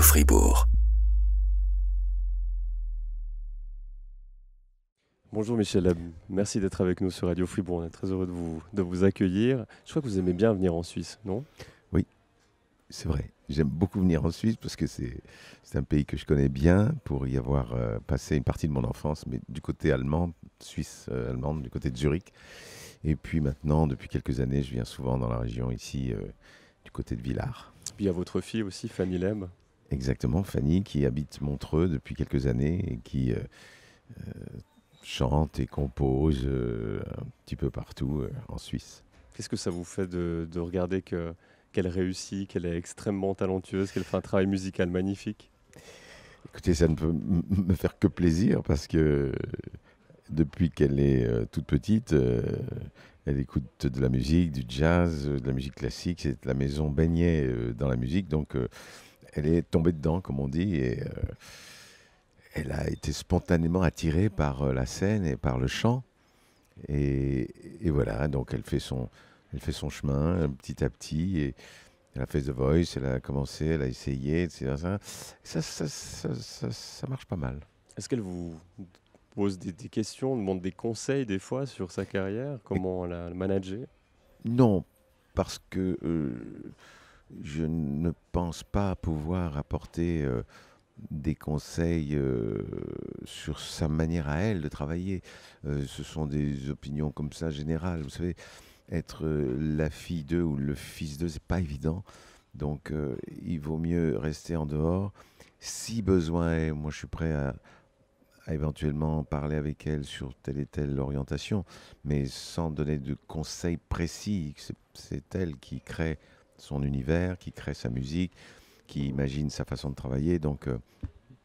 Fribourg. Bonjour Michel Lab, merci d'être avec nous sur Radio Fribourg, on est très heureux de vous accueillir. Je crois que vous aimez bien venir en Suisse, non? Oui, c'est vrai. J'aime beaucoup venir en Suisse parce que c'est un pays que je connais bien pour y avoir passé une partie de mon enfance, mais du côté allemand, Suisse allemande, du côté de Zurich. Et puis maintenant, depuis quelques années, je viens souvent dans la région ici, du côté de Villars. Puis il y a votre fille aussi, Fanny Lem. Exactement, Fanny, qui habite Montreux depuis quelques années et qui chante et compose un petit peu partout en Suisse. Qu'est-ce que ça vous fait de regarder qu'elle réussit, qu'elle est extrêmement talentueuse, qu'elle fait un travail musical magnifique? Écoutez, ça ne peut me faire que plaisir parce que depuis qu'elle est toute petite, elle écoute de la musique, du jazz, de la musique classique. La maison baignait dans la musique, donc elle est tombée dedans, comme on dit, et elle a été spontanément attirée par la scène et par le chant. Et voilà, donc elle fait son chemin petit à petit. Et elle a fait The Voice, elle a commencé, elle a essayé, etc. Ça marche pas mal. Est-ce qu'elle vous pose des questions, demande des conseils des fois sur sa carrière, comment la manager? Non, parce que je ne pense pas pouvoir apporter des conseils sur sa manière à elle de travailler. Ce sont des opinions comme ça générales. Vous savez, être la fille d'eux ou le fils d'eux, c'est pas évident. Donc il vaut mieux rester en dehors. Si besoin est, moi je suis prêt à éventuellement parler avec elle sur telle et telle orientation, mais sans donner de conseils précis. C'est elle qui crée son univers, qui crée sa musique, qui imagine sa façon de travailler. Donc,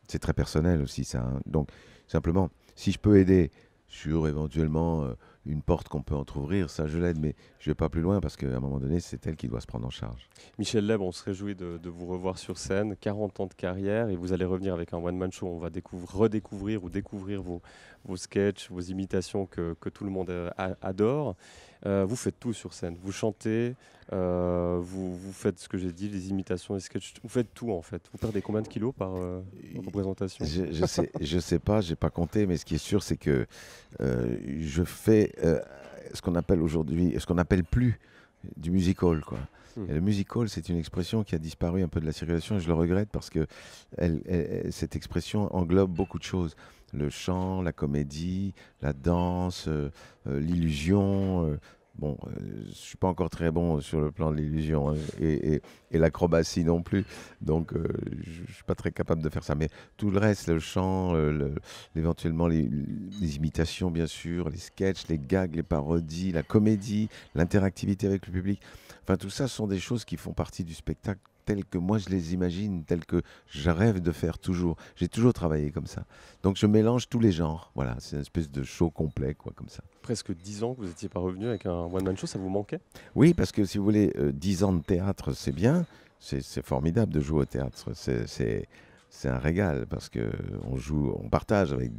c'est très personnel aussi, ça. Hein. Donc, simplement, si je peux aider sur éventuellement une porte qu'on peut entrouvrir, ça, je l'aide, mais je ne vais pas plus loin parce qu'à un moment donné, c'est elle qui doit se prendre en charge. Michel Leb, on se réjouit de vous revoir sur scène, 40 ans de carrière, et vous allez revenir avec un one-man show. On va redécouvrir ou découvrir vos sketchs, vos imitations que tout le monde adore. Vous faites tout sur scène. Vous chantez, vous faites ce que j'ai dit, les imitations, les sketchs. Vous faites tout en fait. Vous perdez combien de kilos par représentation? Je sais pas, j'ai pas compté, mais ce qui est sûr, c'est que je fais ce qu'on appelle aujourd'hui, ce qu'on appelle plus du music hall, quoi. Et le music hall, c'est une expression qui a disparu un peu de la circulation et je le regrette parce que cette expression englobe beaucoup de choses. Le chant, la comédie, la danse, l'illusion. Bon, je suis pas encore très bon sur le plan de l'illusion hein, et l'acrobatie non plus. Donc, je suis pas très capable de faire ça. Mais tout le reste, le chant, éventuellement les imitations, bien sûr, les sketchs, les gags, les parodies, la comédie, l'interactivité avec le public. Enfin, tout ça sont des choses qui font partie du spectacle tel que moi je les imagine, tel que je rêve de faire toujours. J'ai toujours travaillé comme ça. Donc je mélange tous les genres. Voilà, c'est une espèce de show complet, quoi, comme ça. Presque 10 ans que vous n'étiez pas revenu avec un one-man show, ça vous manquait? Oui, parce que si vous voulez, 10 ans de théâtre, c'est bien. C'est formidable de jouer au théâtre. C'est un régal parce que on partage avec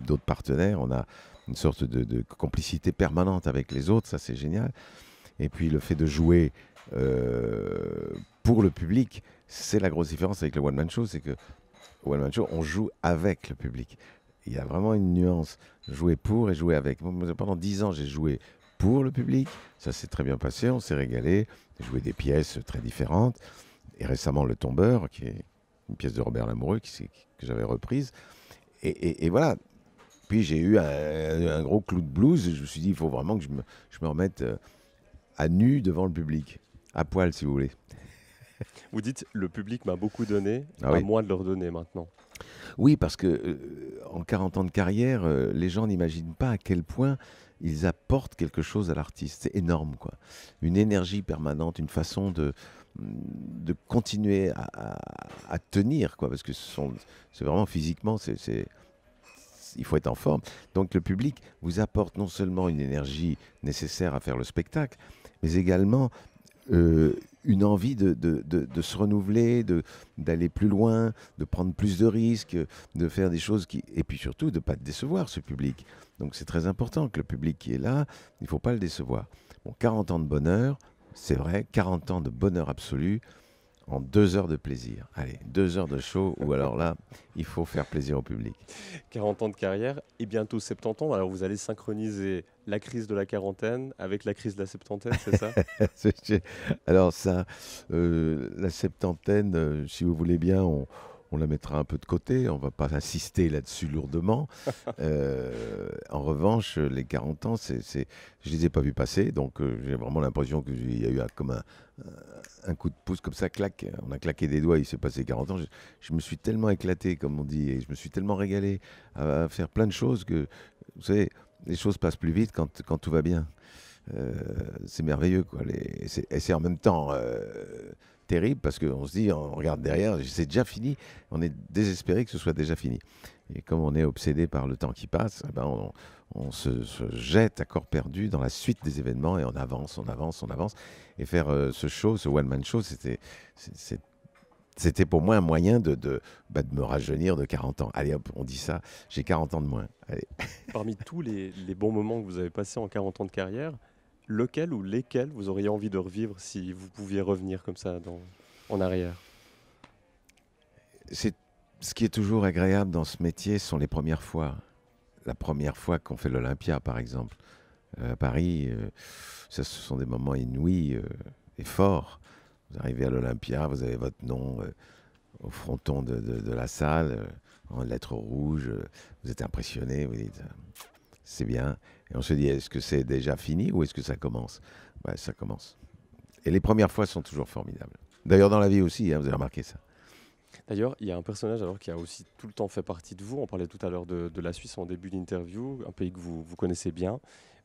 d'autres partenaires. On a une sorte de complicité permanente avec les autres. Ça, c'est génial. Et puis le fait de jouer pour le public, c'est la grosse différence avec le one-man show, c'est que au one-man show, on joue avec le public. Il y a vraiment une nuance, jouer pour et jouer avec. Moi, pendant 10 ans, j'ai joué pour le public, ça s'est très bien passé, on s'est régalé, j'ai joué des pièces très différentes, et récemment Le Tombeur, qui est une pièce de Robert Lamoureux que j'avais reprise, et voilà. Puis j'ai eu un gros clou de blues, et je me suis dit, il faut vraiment que je me remette à nu devant le public, à poil si vous voulez. Vous dites, le public m'a beaucoup donné, Ah à oui. moi de leur donner maintenant. Oui, parce que en 40 ans de carrière, les gens n'imaginent pas à quel point ils apportent quelque chose à l'artiste. C'est énorme, quoi. Une énergie permanente, une façon de continuer à tenir, quoi, parce que c'est vraiment physiquement, il faut être en forme. Donc le public vous apporte non seulement une énergie nécessaire à faire le spectacle, mais également une envie de se renouveler, d'aller plus loin, de prendre plus de risques, de faire des choses et puis surtout de ne pas décevoir ce public. Donc c'est très important que le public qui est là, il ne faut pas le décevoir. Bon, 40 ans de bonheur, c'est vrai, 40 ans de bonheur absolu. en 2 heures de plaisir. Allez, 2 heures de show, ou alors là, il faut faire plaisir au public. 40 ans de carrière et bientôt 70 ans. Alors vous allez synchroniser la crise de la quarantaine avec la crise de la septantaine, c'est ça? Alors ça, la septantaine, si vous voulez bien, on la mettra un peu de côté, on va pas insister là-dessus lourdement. En revanche, les 40 ans, je les ai pas vus passer, donc j'ai vraiment l'impression qu'il y a eu comme un coup de pouce comme ça, clac, on a claqué des doigts, il s'est passé 40 ans. Je me suis tellement éclaté, comme on dit, et je me suis tellement régalé à faire plein de choses que, vous savez, les choses passent plus vite quand tout va bien. C'est merveilleux, quoi. Et c'est en même temps terrible parce qu'on se dit, on regarde derrière, c'est déjà fini, on est désespéré que ce soit déjà fini. Et comme on est obsédé par le temps qui passe, eh ben on se jette à corps perdu dans la suite des événements et on avance, on avance, on avance. Et faire ce show, ce one-man show, c'était pour moi un moyen de me rajeunir de 40 ans. Allez hop, on dit ça, j'ai 40 ans de moins. Allez. Parmi tous les bons moments que vous avez passés en 40 ans de carrière, lequel ou lesquels vous auriez envie de revivre si vous pouviez revenir comme ça en arrière? Ce qui est toujours agréable dans ce métier sont les premières fois. La première fois qu'on fait l'Olympia, par exemple, à Paris, ce sont des moments inouïs et forts. Vous arrivez à l'Olympia, vous avez votre nom au fronton de la salle, en lettres rouges, vous êtes impressionné, vous dites c'est bien. Et on se dit, est-ce que c'est déjà fini ou est-ce que ça commence? Ouais, ça commence. Et les premières fois sont toujours formidables. D'ailleurs, dans la vie aussi, hein, vous avez remarqué ça. D'ailleurs, il y a un personnage alors qui a aussi tout le temps fait partie de vous. On parlait tout à l'heure de la Suisse en début d'interview, un pays que vous connaissez bien.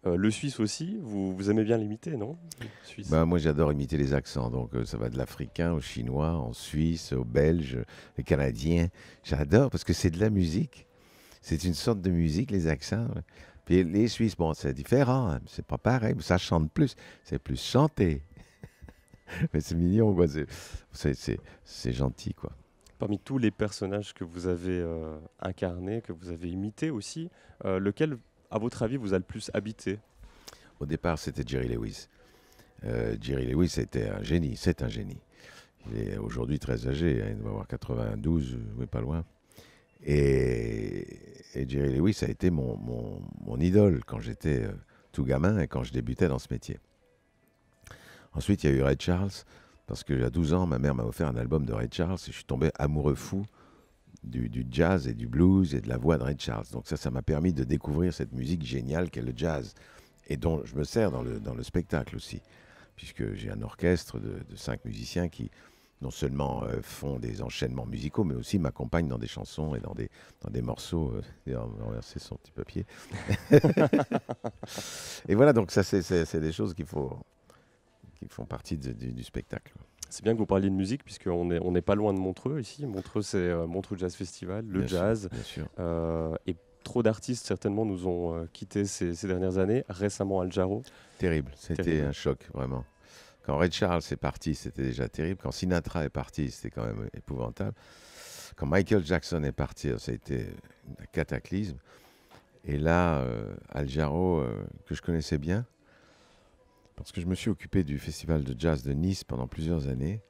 Le Suisse aussi, vous aimez bien l'imiter, non? Suisse. Moi, j'adore imiter les accents. Donc, ça va de l'africain au chinois, en Suisse, au belge, les canadiens. J'adore parce que c'est de la musique. C'est une sorte de musique, les accents. Puis les Suisses, bon, c'est différent. Hein, c'est pas pareil, mais ça chante plus. C'est plus chanté. Mais c'est mignon, quoi. C'est gentil, quoi. Parmi tous les personnages que vous avez incarnés, que vous avez imités aussi, lequel, à votre avis, vous a le plus habité? Au départ, c'était Jerry Lewis. Jerry Lewis était un génie, c'est un génie. Il est aujourd'hui très âgé, hein, il doit avoir 92, oui, pas loin. Et Jerry Lewis a été mon idole quand j'étais tout gamin et quand je débutais dans ce métier. Ensuite, il y a eu Ray Charles, parce qu'à 12 ans, ma mère m'a offert un album de Ray Charles et je suis tombé amoureux fou du jazz et du blues et de la voix de Ray Charles. Donc ça m'a permis de découvrir cette musique géniale qu'est le jazz et dont je me sers dans le spectacle aussi, puisque j'ai un orchestre de 5 musiciens qui non seulement font des enchaînements musicaux, mais aussi m'accompagnent dans des chansons et dans des morceaux. Il a renversé son petit papier. Et voilà, donc ça, c'est des choses qui font partie du spectacle. C'est bien que vous parliez de musique, puisqu'on n'est pas loin de Montreux ici. Montreux, c'est Montreux Jazz Festival, le Bien jazz. sûr, bien sûr. Et trop d'artistes, certainement, nous ont quittés ces dernières années. Récemment, Al Jarreau. Terrible, c'était Terrible. un choc, vraiment. Quand Ray Charles est parti, c'était déjà terrible. Quand Sinatra est parti, c'était quand même épouvantable. Quand Michael Jackson est parti, ça a été un cataclysme. Et là, Al Jarreau, que je connaissais bien, parce que je me suis occupé du festival de jazz de Nice pendant plusieurs années.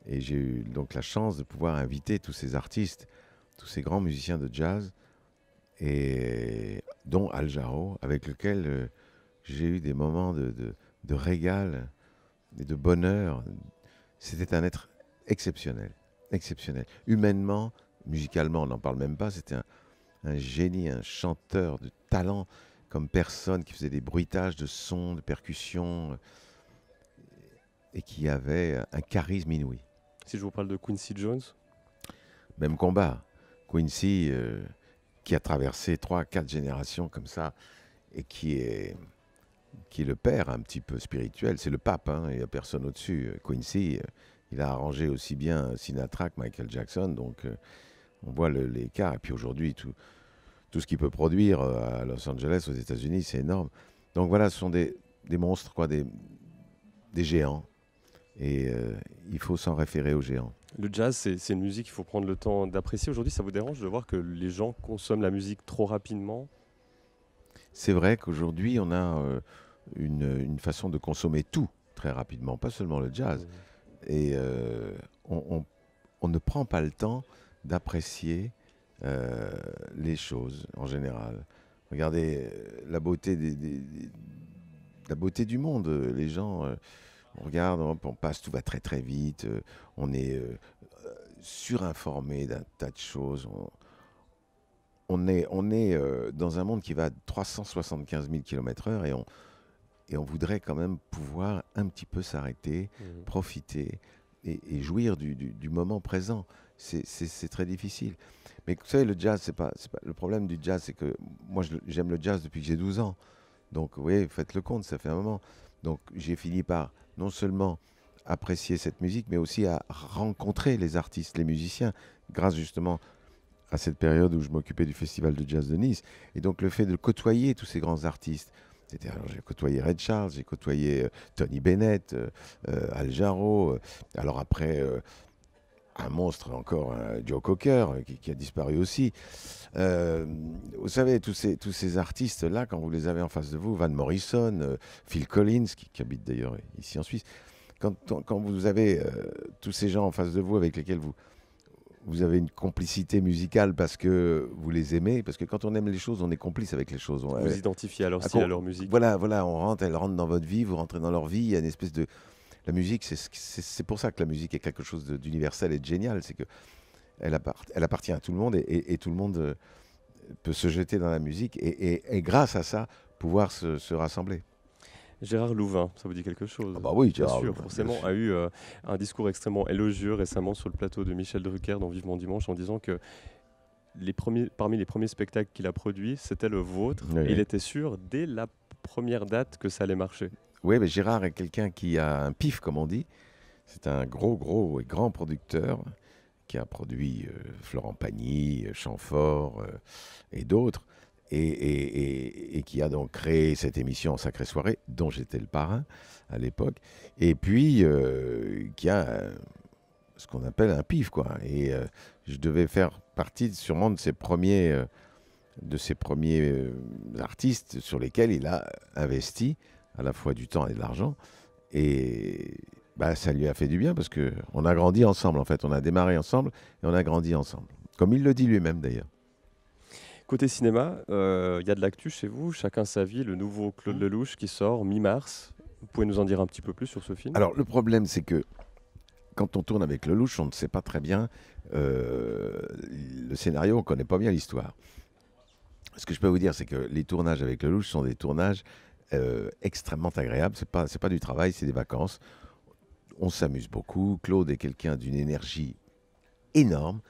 Et j'ai eu donc la chance de pouvoir inviter tous ces artistes, tous ces grands musiciens de jazz, et dont Al Jarreau, avec lequel j'ai eu des moments de régal et de bonheur. C'était un être exceptionnel, exceptionnel. Humainement, musicalement, on n'en parle même pas. C'était un génie, un chanteur de talent comme personne, qui faisait des bruitages de sons, de percussions, et qui avait un charisme inouï. Si je vous parle de Quincy Jones. Même combat. Quincy, qui a traversé 3-4 générations comme ça, et qui est le père un petit peu spirituel. C'est le pape, hein, il n'y a personne au-dessus. Quincy, il a arrangé aussi bien Sinatra que Michael Jackson, donc on voit l'écart. Et puis aujourd'hui, tout ce qu'il peut produire à Los Angeles, aux États-Unis, c'est énorme. Donc voilà, ce sont des monstres, quoi, des géants. Et il faut s'en référer aux géants. Le jazz, c'est une musique qu'il faut prendre le temps d'apprécier. Aujourd'hui, ça vous dérange de voir que les gens consomment la musique trop rapidement? C'est vrai qu'aujourd'hui, on a une façon de consommer tout très rapidement, pas seulement le jazz. Et on ne prend pas le temps d'apprécier les choses en général. Regardez la beauté la beauté du monde. Les gens, on regarde, on passe, tout va très très vite. On est surinformé d'un tas de choses. On est dans un monde qui va à 375 000 km/h et on voudrait quand même pouvoir un petit peu s'arrêter, profiter et jouir du moment présent. C'est très difficile. Mais vous savez, le jazz, c'est pas, le problème du jazz, c'est que moi, j'aime le jazz depuis que j'ai 12 ans. Donc, vous voyez, faites le compte, ça fait un moment. Donc, j'ai fini par non seulement apprécier cette musique, mais aussi à rencontrer les artistes, les musiciens, grâce justement à cette période où je m'occupais du Festival de Jazz de Nice. Et donc, le fait de côtoyer tous ces grands artistes, j'ai côtoyé Ray Charles, j'ai côtoyé Tony Bennett, Al Jarreau, alors après un monstre encore, Joe Cocker, qui a disparu aussi. Vous savez, tous ces artistes-là, quand vous les avez en face de vous, Van Morrison, Phil Collins, qui habite d'ailleurs ici en Suisse, quand vous avez tous ces gens en face de vous avec lesquels vous avez une complicité musicale parce que vous les aimez, parce que quand on aime les choses, on est complice avec les choses. Vous vous identifiez à leur style, à leur musique. Voilà, elle rentre dans votre vie, vous rentrez dans leur vie, il y a une espèce de... La musique, c'est pour ça que la musique est quelque chose d'universel et de génial, c'est que elle appartient à tout le monde et tout le monde peut se jeter dans la musique et grâce à ça, pouvoir se rassembler. Gérard Louvain, ça vous dit quelque chose? Ah bah oui, bien Gérard sûr, Louvain, forcément, a eu un discours extrêmement élogieux récemment sur le plateau de Michel Drucker dans Vivement Dimanche en disant que parmi les premiers spectacles qu'il a produits, c'était le vôtre. Oui, et oui. il était sûr, dès la première date, que ça allait marcher. Oui, mais Gérard est quelqu'un qui a un pif, comme on dit. C'est un gros et grand producteur qui a produit Florent Pagny, Chamfort et d'autres, et qui a donc créé cette émission Sacrée Soirée, dont j'étais le parrain à l'époque, et puis qui a ce qu'on appelle un pif, quoi. Et je devais faire partie sûrement de ces premiers artistes sur lesquels il a investi à la fois du temps et de l'argent. Et bah, ça lui a fait du bien parce qu'on a grandi ensemble, en fait. On a démarré ensemble et on a grandi ensemble. Comme il le dit lui-même, d'ailleurs. Côté cinéma, il y a de l'actu chez vous, Chacun sa vie, le nouveau Claude Lelouch qui sort mi-mars. Vous pouvez nous en dire un petit peu plus sur ce film? Alors, le problème, c'est que quand on tourne avec Lelouch, on ne sait pas très bien le scénario, on ne connaît pas bien l'histoire. Ce que je peux vous dire, c'est que les tournages avec Lelouch sont des tournages extrêmement agréables. C'est pas du travail, c'est des vacances. On s'amuse beaucoup. Claude est quelqu'un d'une énergie énorme.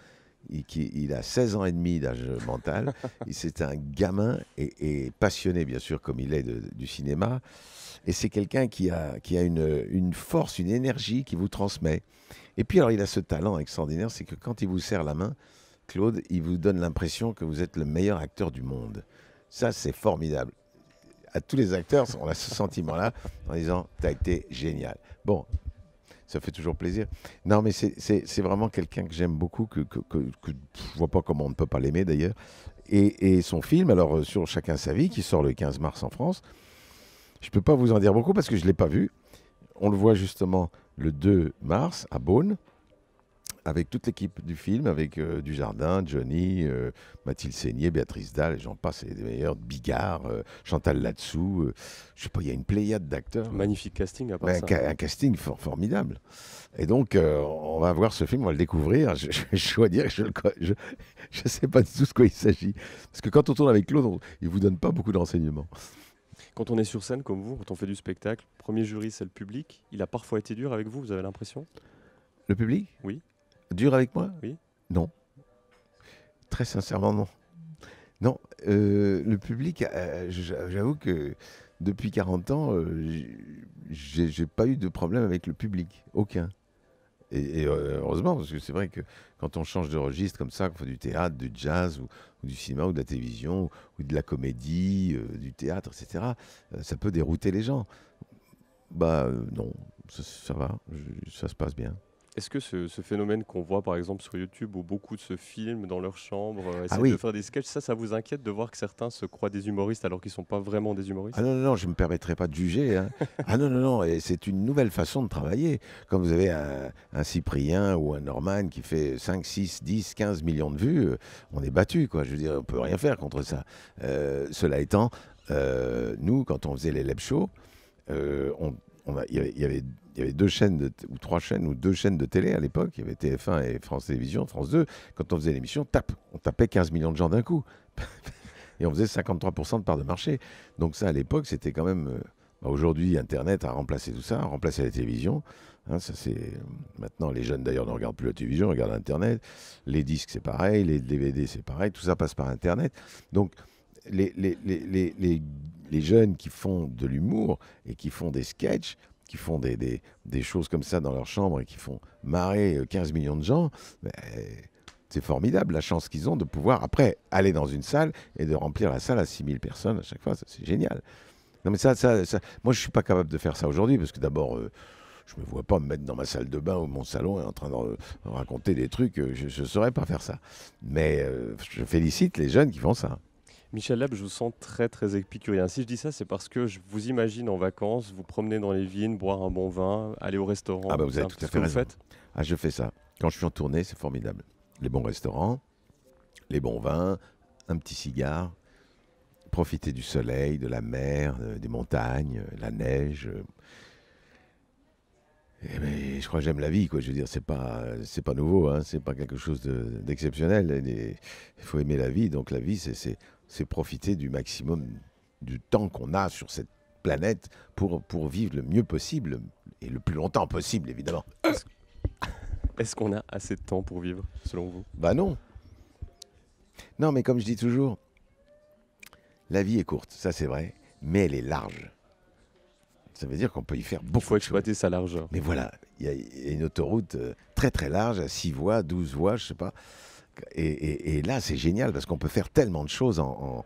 Il a 16 ans et demi d'âge mental. C'est un gamin et passionné, bien sûr, comme il est du cinéma. Et c'est quelqu'un qui a une force, une énergie qui vous transmet. Et puis, alors, il a ce talent extraordinaire, c'est que quand il vous serre la main, Claude, il vous donne l'impression que vous êtes le meilleur acteur du monde. Ça, c'est formidable. À tous les acteurs, on a ce sentiment-là en disant « t'as été génial ». Bon, ça fait toujours plaisir. Non, mais c'est vraiment quelqu'un que j'aime beaucoup, que je vois pas comment on ne peut pas l'aimer d'ailleurs. Et son film, alors sur Chacun sa vie, qui sort le 15 mars en France, je peux pas vous en dire beaucoup parce que je l'ai pas vu. On le voit justement le 2 mars à Beaune, avec toute l'équipe du film, avec Dujardin, Johnny, Mathilde Seigné, Béatrice Dalle, et j'en passe, les meilleurs, Bigard, Chantal Latsou, je sais pas, il y a une pléiade d'acteurs. Magnifique casting à part Mais ça. un casting formidable. Et donc, on va voir ce film, on va le découvrir. Je dois dire que je ne sais pas du tout de quoi il s'agit. Parce que quand on tourne avec Claude, il ne vous donne pas beaucoup de renseignements. Quand on est sur scène comme vous, quand on fait du spectacle, premier jury c'est le public. Il a parfois été dur avec vous, vous avez l'impression? Le public? Oui. Dur avec moi? Oui. Non. Très sincèrement, non. Non, le public, j'avoue que depuis 40 ans, j'ai pas eu de problème avec le public, aucun. Et heureusement, parce que c'est vrai que quand on change de registre comme ça, qu'on fait du théâtre, du jazz, ou du cinéma, ou de la télévision, ou de la comédie, du théâtre, etc., ça peut dérouter les gens. Bah non, ça va, ça se passe bien. Est-ce que ce phénomène qu'on voit par exemple sur YouTube où beaucoup se filment dans leur chambre, Ah essayent de oui. faire des sketchs, ça vous inquiète de voir que certains se croient des humoristes alors qu'ils ne sont pas vraiment des Ah humoristes? non, non, non, je ne me permettrai pas de juger, hein. Ah non, non, non, et c'est une nouvelle façon de travailler. Quand vous avez un Cyprien ou un Norman qui fait 5, 6, 10, 15 millions de vues, on est battu, quoi. Je veux dire, on peut rien faire contre ça. Cela étant, nous, quand on faisait les Leb Shows, il y avait deux chaînes ou trois chaînes ou deux chaînes de télé à l'époque. Il y avait TF1 et France Télévisions, France 2. Quand on faisait l'émission, on tapait 15 millions de gens d'un coup. Et on faisait 53% de part de marché. Donc ça, à l'époque, c'était quand même... aujourd'hui, Internet a remplacé tout ça, a remplacé la télévision. Hein, ça, maintenant, les jeunes, d'ailleurs, ne regardent plus la télévision, regardent Internet. Les disques, c'est pareil. Les DVD, c'est pareil. Tout ça passe par Internet. Donc, les jeunes qui font de l'humour et qui font des sketchs, qui font des choses comme ça dans leur chambre et qui font marrer 15 millions de gens, ben, c'est formidable la chance qu'ils ont de pouvoir après aller dans une salle et de remplir la salle à 6000 personnes à chaque fois. Ça, c'est génial. Non mais moi je suis pas capable de faire ça aujourd'hui parce que d'abord je me vois pas me mettre dans ma salle de bain ou mon salon et en train de raconter des trucs. Je ne saurais pas faire ça. Mais je félicite les jeunes qui font ça. Michel Leb, je vous sens très très épicurien. Si je dis ça, c'est parce que je vous imagine en vacances, vous promener dans les vignes, boire un bon vin, aller au restaurant. Ah bah vous C'est avez un tout peu à ce fait que vous raison. faites. Ah je fais ça. Quand je suis en tournée, c'est formidable. Les bons restaurants, les bons vins, un petit cigare, profiter du soleil, de la mer, des montagnes, la neige. Mais je crois que j'aime la vie, quoi. Je veux dire, c'est pas nouveau, hein. C'est pas quelque chose d'exceptionnel. Il faut aimer la vie. Donc la vie, c'est profiter du maximum du temps qu'on a sur cette planète pour vivre le mieux possible et le plus longtemps possible, évidemment. Est-ce qu'on a assez de temps pour vivre, selon vous? Bah non. Non, mais comme je dis toujours, la vie est courte, ça c'est vrai, mais elle est large. Ça veut dire qu'on peut y faire Il beaucoup faut de choses. exploiter sa largeur. Mais voilà, il y a une autoroute très très large, à 6 voies, 12 voies, je sais pas. Et là, c'est génial parce qu'on peut faire tellement de choses en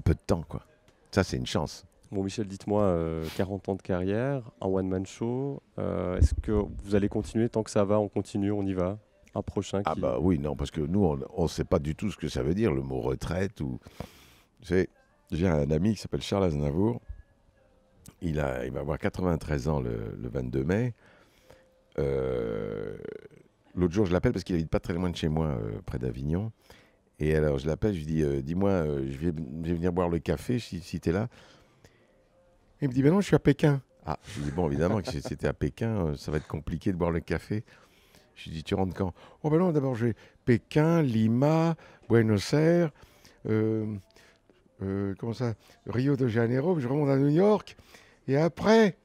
peu de temps, quoi. Ça, c'est une chance. Bon, Michel, dites-moi, 40 ans de carrière, un one-man show, est-ce que vous allez continuer tant que ça va, on continue, on y va? Un prochain Ah qui... bah oui, non, parce que nous, on ne sait pas du tout ce que ça veut dire, le mot retraite. J'ai un ami qui s'appelle Charles Aznavour. Il va avoir 93 ans le 22 mai. L'autre jour, je l'appelle parce qu'il habite pas très loin de chez moi, près d'Avignon. Et alors, je l'appelle, je lui dis, dis-moi, je vais venir boire le café si tu es là. Il me dit, ben non, je suis à Pékin. Ah, je lui dis, bon, évidemment, que si c'était à Pékin, ça va être compliqué de boire le café. Je lui dis, tu rentres quand? Oh ben non, d'abord, je vais Pékin, Lima, Buenos Aires, comment ça, Rio de Janeiro, puis je remonte à New York. Et après,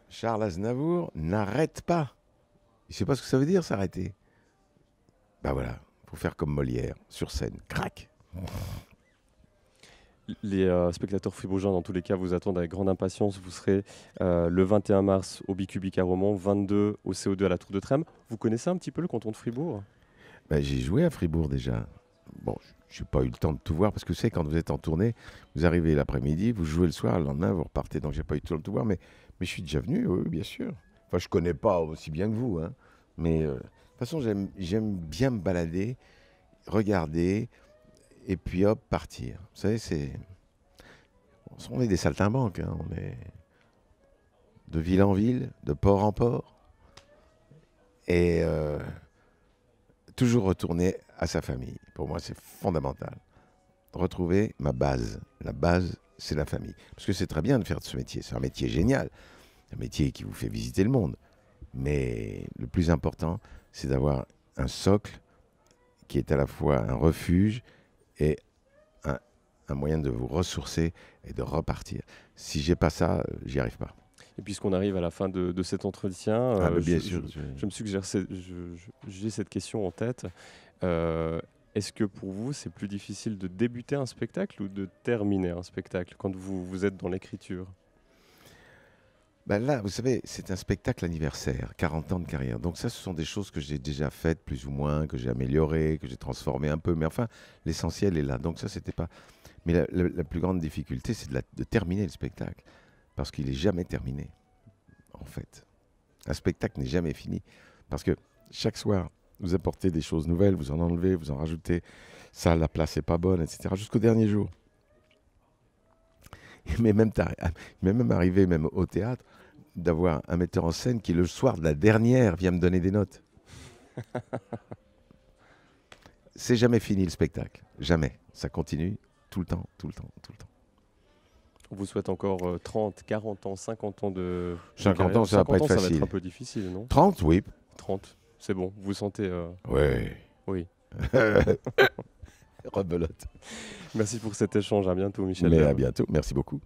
Charles Aznavour n'arrête pas. Il ne sait pas ce que ça veut dire, s'arrêter. Ben voilà, faut faire comme Molière, sur scène, crac. Les spectateurs fribourgeois, dans tous les cas, vous attendent avec grande impatience. Vous serez le 21 mars au Bicubic à Romans, 22 au CO2 à la Tour de Trême. Vous connaissez un petit peu le canton de Fribourg? Ben, j'ai joué à Fribourg déjà. Bon, je n'ai pas eu le temps de tout voir, parce que c'est quand vous êtes en tournée, vous arrivez l'après-midi, vous jouez le soir, le lendemain, vous repartez, donc j'ai pas eu le temps de tout voir, mais je suis déjà venu, oui, bien sûr. Enfin, je connais pas aussi bien que vous, hein, mais de toute façon, j'aime bien me balader, regarder, et puis hop, partir. Vous savez, on est des saltimbanques, hein, on est de ville en ville, de port en port, et toujours retourner à sa famille. Pour moi, c'est fondamental. Retrouver ma base. La base, c'est la famille. Parce que c'est très bien de faire de ce métier. C'est un métier génial. Un métier qui vous fait visiter le monde. Mais le plus important, c'est d'avoir un socle qui est à la fois un refuge et un moyen de vous ressourcer et de repartir. Si j'ai pas ça, j'y arrive pas. Et puisqu'on arrive à la fin de cet entretien, Bien sûr. je me suggère, j'ai cette question en tête. Est-ce que pour vous, c'est plus difficile de débuter un spectacle ou de terminer un spectacle quand vous êtes dans l'écriture? Ben là, vous savez, c'est un spectacle anniversaire, 40 ans de carrière. Donc ça, ce sont des choses que j'ai déjà faites, plus ou moins, que j'ai améliorées, que j'ai transformées un peu. Mais enfin, l'essentiel est là. Donc ça, c'était pas... Mais la plus grande difficulté, c'est de terminer le spectacle. Parce qu'il n'est jamais terminé, en fait. Un spectacle n'est jamais fini. Parce que chaque soir, vous apportez des choses nouvelles, vous en enlevez, vous en rajoutez. Ça, la place n'est pas bonne, etc. Jusqu'au dernier jour. Il m'est même arrivé, même au théâtre, d'avoir un metteur en scène qui, le soir de la dernière, vient me donner des notes. C'est jamais fini le spectacle. Jamais. Ça continue tout le temps, tout le temps, tout le temps. On vous souhaite encore 30, 40 ans, 50 ans de 50 carrière. ans, ça va pas être 50 ans, ça va facile. être un peu difficile, non? 30, oui. 30, c'est bon. Vous sentez... Oui. Oui. Rebelote. Merci pour cet échange. À bientôt, Michel. Mais à bientôt. Merci beaucoup.